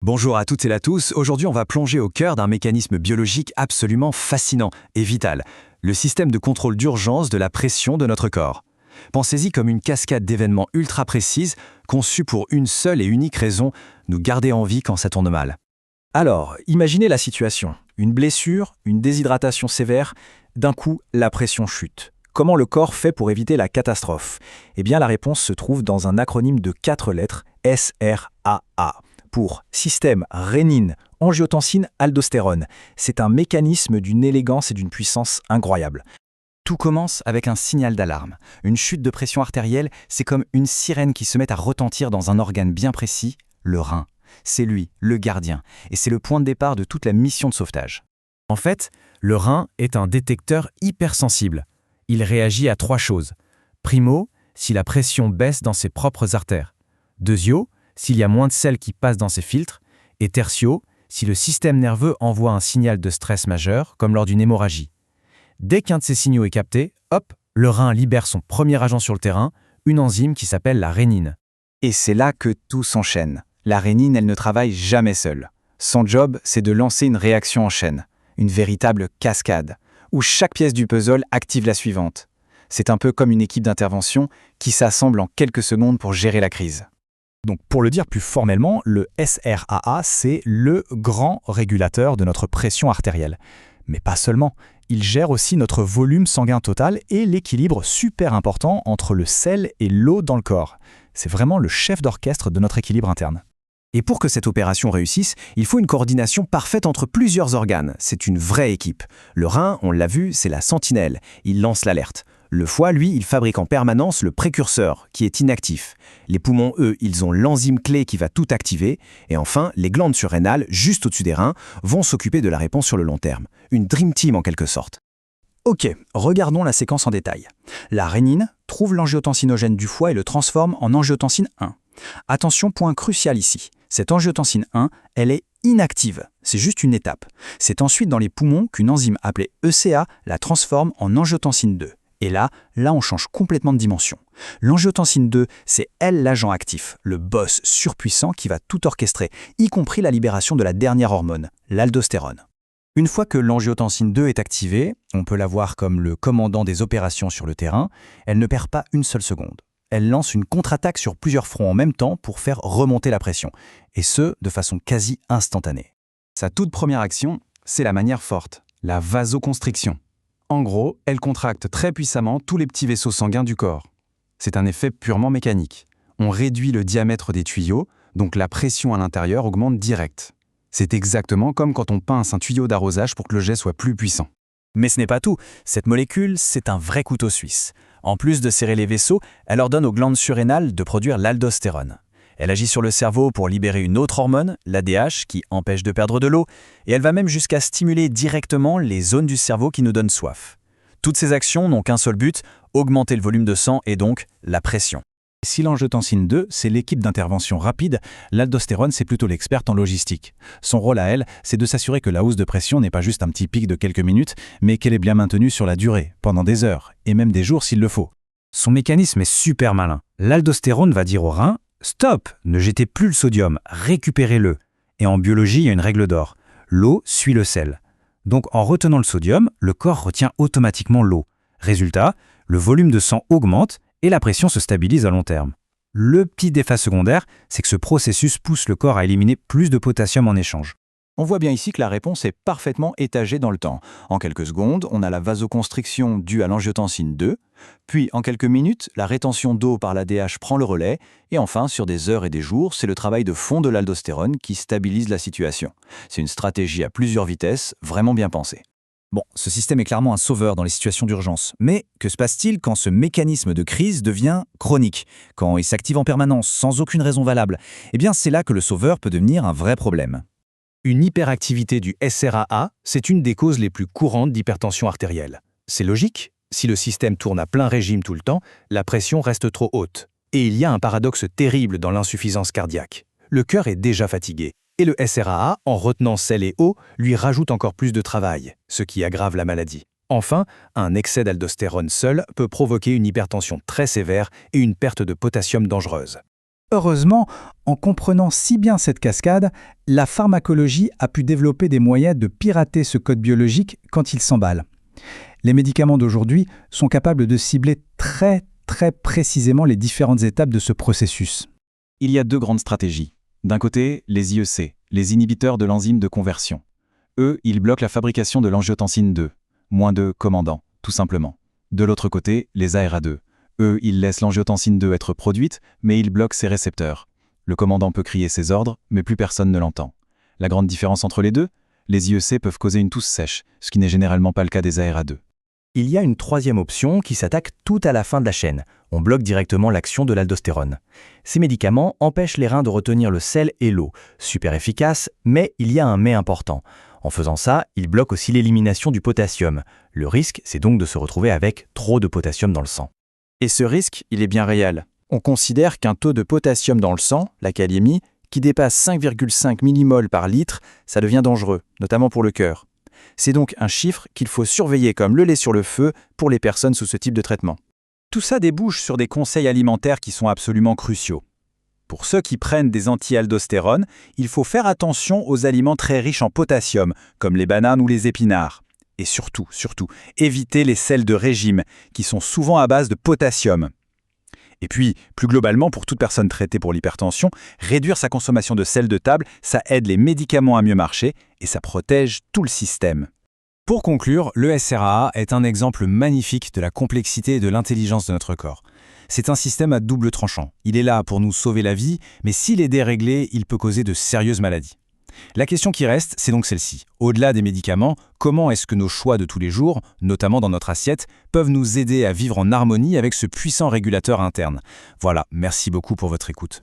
Bonjour à toutes et à tous, aujourd'hui on va plonger au cœur d'un mécanisme biologique absolument fascinant et vital, le système de contrôle d'urgence de la pression de notre corps. Pensez-y comme une cascade d'événements ultra précises, conçus pour une seule et unique raison, nous garder en vie quand ça tourne mal. Alors, imaginez la situation. Une blessure, une déshydratation sévère, d'un coup, la pression chute. Comment le corps fait pour éviter la catastrophe? Eh bien, la réponse se trouve dans un acronyme de 4 lettres, SRAA, pour système rénine, angiotensine, aldostérone. C'est un mécanisme d'une élégance et d'une puissance incroyable. Tout commence avec un signal d'alarme. Une chute de pression artérielle, c'est comme une sirène qui se met à retentir dans un organe bien précis, le rein. C'est lui, le gardien, et c'est le point de départ de toute la mission de sauvetage. En fait, le rein est un détecteur hypersensible. Il réagit à 3 choses. Primo, si la pression baisse dans ses propres artères. Deuxio, s'il y a moins de sel qui passe dans ses filtres. Et tertio, si le système nerveux envoie un signal de stress majeur, comme lors d'une hémorragie. Dès qu'un de ces signaux est capté, hop, le rein libère son premier agent sur le terrain, une enzyme qui s'appelle la rénine. Et c'est là que tout s'enchaîne. La rénine, elle ne travaille jamais seule. Son job, c'est de lancer une réaction en chaîne, une véritable cascade, où chaque pièce du puzzle active la suivante. C'est un peu comme une équipe d'intervention qui s'assemble en quelques secondes pour gérer la crise. Donc, pour le dire plus formellement, le SRAA, c'est le grand régulateur de notre pression artérielle. Mais pas seulement, il gère aussi notre volume sanguin total et l'équilibre super important entre le sel et l'eau dans le corps. C'est vraiment le chef d'orchestre de notre équilibre interne. Et pour que cette opération réussisse, il faut une coordination parfaite entre plusieurs organes. C'est une vraie équipe. Le rein, on l'a vu, c'est la sentinelle. Il lance l'alerte. Le foie, lui, il fabrique en permanence le précurseur, qui est inactif. Les poumons, eux, ils ont l'enzyme clé qui va tout activer. Et enfin, les glandes surrénales, juste au-dessus des reins, vont s'occuper de la réponse sur le long terme. Une dream team en quelque sorte. Ok, regardons la séquence en détail. La rénine trouve l'angiotensinogène du foie et le transforme en angiotensine 1. Attention, point crucial ici. Cette angiotensine 1, elle est inactive. C'est juste une étape. C'est ensuite dans les poumons qu'une enzyme appelée ECA la transforme en angiotensine 2. Et là, on change complètement de dimension. L'angiotensine 2, c'est elle l'agent actif, le boss surpuissant qui va tout orchestrer, y compris la libération de la dernière hormone, l'aldostérone. Une fois que l'angiotensine 2 est activée, on peut la voir comme le commandant des opérations sur le terrain, elle ne perd pas une seule seconde. Elle lance une contre-attaque sur plusieurs fronts en même temps pour faire remonter la pression, et ce, de façon quasi instantanée. Sa toute première action, c'est la manière forte, la vasoconstriction. En gros, elle contracte très puissamment tous les petits vaisseaux sanguins du corps. C'est un effet purement mécanique. On réduit le diamètre des tuyaux, donc la pression à l'intérieur augmente direct. C'est exactement comme quand on pince un tuyau d'arrosage pour que le jet soit plus puissant. Mais ce n'est pas tout. Cette molécule, c'est un vrai couteau suisse. En plus de serrer les vaisseaux, elle ordonne aux glandes surrénales de produire l'aldostérone. Elle agit sur le cerveau pour libérer une autre hormone, l'ADH, qui empêche de perdre de l'eau, et elle va même jusqu'à stimuler directement les zones du cerveau qui nous donnent soif. Toutes ces actions n'ont qu'un seul but, augmenter le volume de sang et donc la pression. Si l'angiotensine 2, c'est l'équipe d'intervention rapide, l'aldostérone, c'est plutôt l'experte en logistique. Son rôle à elle, c'est de s'assurer que la hausse de pression n'est pas juste un petit pic de quelques minutes, mais qu'elle est bien maintenue sur la durée, pendant des heures, et même des jours s'il le faut. Son mécanisme est super malin. L'aldostérone va dire au rein « Stop, ne jetez plus le sodium, récupérez-le ». Et en biologie, il y a une règle d'or. L'eau suit le sel. Donc en retenant le sodium, le corps retient automatiquement l'eau. Résultat, le volume de sang augmente, et la pression se stabilise à long terme. Le petit défaut secondaire, c'est que ce processus pousse le corps à éliminer plus de potassium en échange. On voit bien ici que la réponse est parfaitement étagée dans le temps. En quelques secondes, on a la vasoconstriction due à l'angiotensine 2, puis en quelques minutes, la rétention d'eau par l'ADH prend le relais, et enfin, sur des heures et des jours, c'est le travail de fond de l'aldostérone qui stabilise la situation. C'est une stratégie à plusieurs vitesses, vraiment bien pensée. Bon, ce système est clairement un sauveur dans les situations d'urgence. Mais que se passe-t-il quand ce mécanisme de crise devient chronique, quand il s'active en permanence, sans aucune raison valable? Eh bien, c'est là que le sauveur peut devenir un vrai problème. Une hyperactivité du SRAA, c'est une des causes les plus courantes d'hypertension artérielle. C'est logique, si le système tourne à plein régime tout le temps, la pression reste trop haute. Et il y a un paradoxe terrible dans l'insuffisance cardiaque. Le cœur est déjà fatigué. Et le SRAA, en retenant sel et eau, lui rajoute encore plus de travail, ce qui aggrave la maladie. Enfin, un excès d'aldostérone seul peut provoquer une hypertension très sévère et une perte de potassium dangereuse. Heureusement, en comprenant si bien cette cascade, la pharmacologie a pu développer des moyens de pirater ce code biologique quand il s'emballe. Les médicaments d'aujourd'hui sont capables de cibler très précisément les différentes étapes de ce processus. Il y a 2 grandes stratégies. D'un côté, les IEC, les inhibiteurs de l'enzyme de conversion. Eux, ils bloquent la fabrication de l'angiotensine 2, moins de commandant, tout simplement. De l'autre côté, les ARA2. Eux, ils laissent l'angiotensine 2 être produite, mais ils bloquent ses récepteurs. Le commandant peut crier ses ordres, mais plus personne ne l'entend. La grande différence entre les deux, les IEC peuvent causer une tousse sèche, ce qui n'est généralement pas le cas des ARA2. Il y a une troisième option qui s'attaque tout à la fin de la chaîne. On bloque directement l'action de l'aldostérone. Ces médicaments empêchent les reins de retenir le sel et l'eau. Super efficace, mais il y a un mais important. En faisant ça, ils bloquent aussi l'élimination du potassium. Le risque, c'est donc de se retrouver avec trop de potassium dans le sang. Et ce risque, il est bien réel. On considère qu'un taux de potassium dans le sang, la kaliémie, qui dépasse 5,5 millimoles par litre, ça devient dangereux, notamment pour le cœur. C'est donc un chiffre qu'il faut surveiller comme le lait sur le feu pour les personnes sous ce type de traitement. Tout ça débouche sur des conseils alimentaires qui sont absolument cruciaux. Pour ceux qui prennent des anti-aldostérones, il faut faire attention aux aliments très riches en potassium, comme les bananes ou les épinards. Et surtout, éviter les sels de régime, qui sont souvent à base de potassium. Et puis, plus globalement, pour toute personne traitée pour l'hypertension, réduire sa consommation de sel de table, ça aide les médicaments à mieux marcher et ça protège tout le système. Pour conclure, le SRAA est un exemple magnifique de la complexité et de l'intelligence de notre corps. C'est un système à double tranchant. Il est là pour nous sauver la vie, mais s'il est déréglé, il peut causer de sérieuses maladies. La question qui reste, c'est donc celle-ci. Au-delà des médicaments, comment est-ce que nos choix de tous les jours, notamment dans notre assiette, peuvent nous aider à vivre en harmonie avec ce puissant régulateur interne ? Voilà, merci beaucoup pour votre écoute.